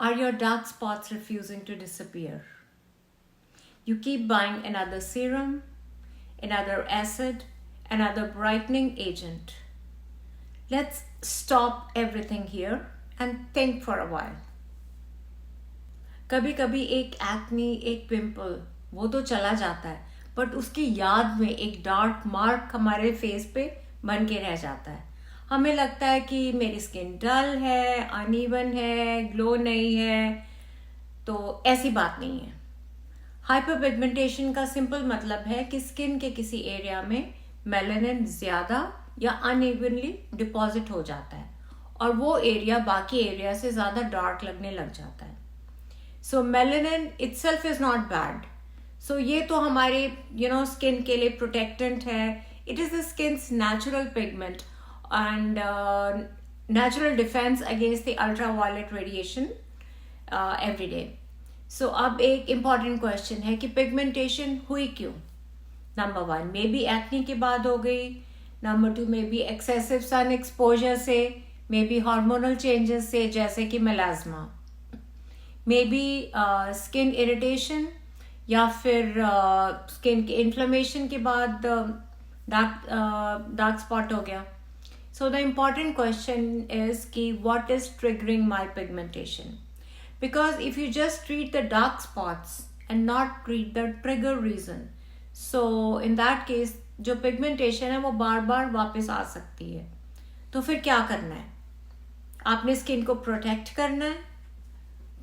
Are your dark spots refusing to disappear? You keep buying another serum, another acid, another brightening agent. Let's stop everything here and think for a while. कभी कभी एक acne, एक pimple वो तो चला जाता है, but उसकी याद में एक डार्क मार्क हमारे फेस पे बन के रह जाता है. हमें लगता है कि मेरी स्किन डल है, अनइवन है, ग्लो नहीं है. तो ऐसी बात नहीं है. हाइपरपिगमेंटेशन का सिंपल मतलब है कि स्किन के किसी एरिया में मेलानिन ज्यादा या अनइवनली डिपॉजिट हो जाता है और वो एरिया बाकी एरिया से ज्यादा डार्क लगने लग जाता है. So melanin itself is not bad. So ये तो हमारे स्किन के लिए प्रोटेक्टेंट है. It is the skin's natural pigment and natural defense against the ultraviolet radiation every day. So अब एक important question है कि pigmentation हुई क्यों? Number 1 मे बी एक्ने के बाद हो गई. Number 2 may be excessive sun exposure से, मे बी hormonal changes से जैसे कि melasma, may be skin irritation या फिर skin के inflammation के बाद dark spot हो गया. So the important question is ki what is triggering my pigmentation? Because if you just treat the dark spots and not treat the trigger reason, so in that case जो pigmentation है वो बार बार वापस आ सकती है. तो फिर क्या करना है? आपने स्किन को प्रोटेक्ट करना है,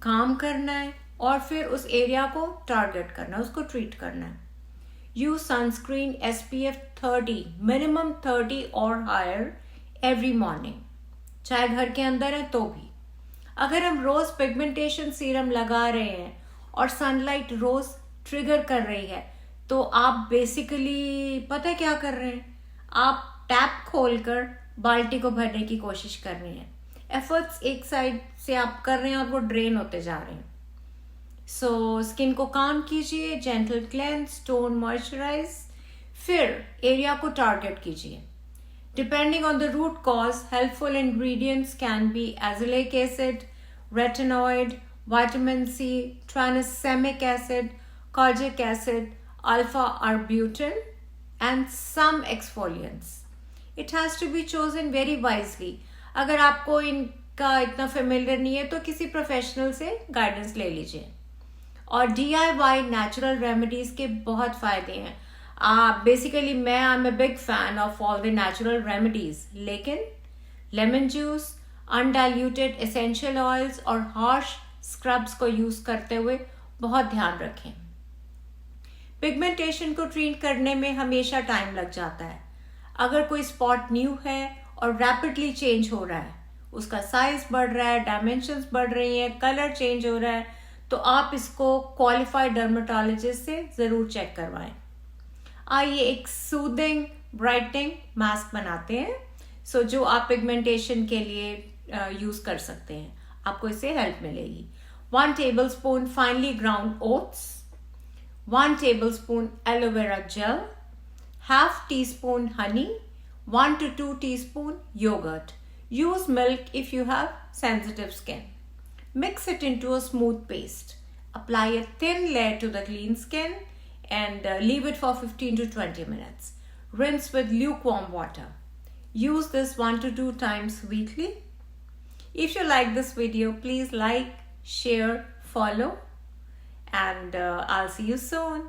काम करना है और फिर उस एरिया को टारगेट करना है, उसको ट्रीट करना है. Use sunscreen SPF 30, minimum 30 or higher every morning, चाहे घर के अंदर है तो भी. अगर हम रोज पिगमेंटेशन सीरम लगा रहे हैं और सनलाइट रोज ट्रिगर कर रही है तो आप बेसिकली पता है क्या कर रहे हैं? आप टैप खोलकर बाल्टी को भरने की कोशिश कर रहे हैं. एफर्ट्स एक साइड से आप कर रहे हैं और वो ड्रेन होते जा रहे हैं. सो स्किन को काम कीजिए, जेंटल क्लेंस, टोन, मॉइस्चराइज, फिर एरिया को टारगेट कीजिए. Depending on the root cause, helpful ingredients can be azelaic acid, retinoid, vitamin C, tranexamic acid, kojic acid, alpha-arbutin, and some exfoliants. It has to be chosen very wisely. अगर आपको इनका इतना familiar नहीं है तो किसी professional से guidance ले लीजिए. और DIY नेचुरल रेमेडीज के बहुत फायदे हैं. बेसिकली मैं I am a big fan of all the natural remedies, लेकिन lemon juice, undiluted essential oils और हार्श स्क्रब्स को यूज करते हुए बहुत ध्यान रखें. पिगमेंटेशन को ट्रीट करने में हमेशा टाइम लग जाता है. अगर कोई स्पॉट न्यू है और रैपिडली चेंज हो रहा है, उसका साइज बढ़ रहा है, डायमेंशंस बढ़ रही हैं, कलर चेंज हो रहा है, तो आप इसको क्वालिफाइड डर्मेटोलॉजिस्ट से जरूर चेक करवाएं. आइए एक सूदिंग ब्राइटनिंग मास्क बनाते हैं. सो जो आप पिगमेंटेशन के लिए यूज कर सकते हैं, आपको इससे हेल्प मिलेगी. 1 tablespoon finely ground oats, 1 tablespoon aloe vera gel, half teaspoon honey, 1 to 2 teaspoon yogurt. Use milk if you have sensitive skin. Mix it into a smooth paste. Apply a thin layer to the clean skin and leave it for 15 to 20 minutes. Rinse with lukewarm water. Use this 1 to 2 times weekly. If you like this video, please like, share, follow, and I'll see you soon.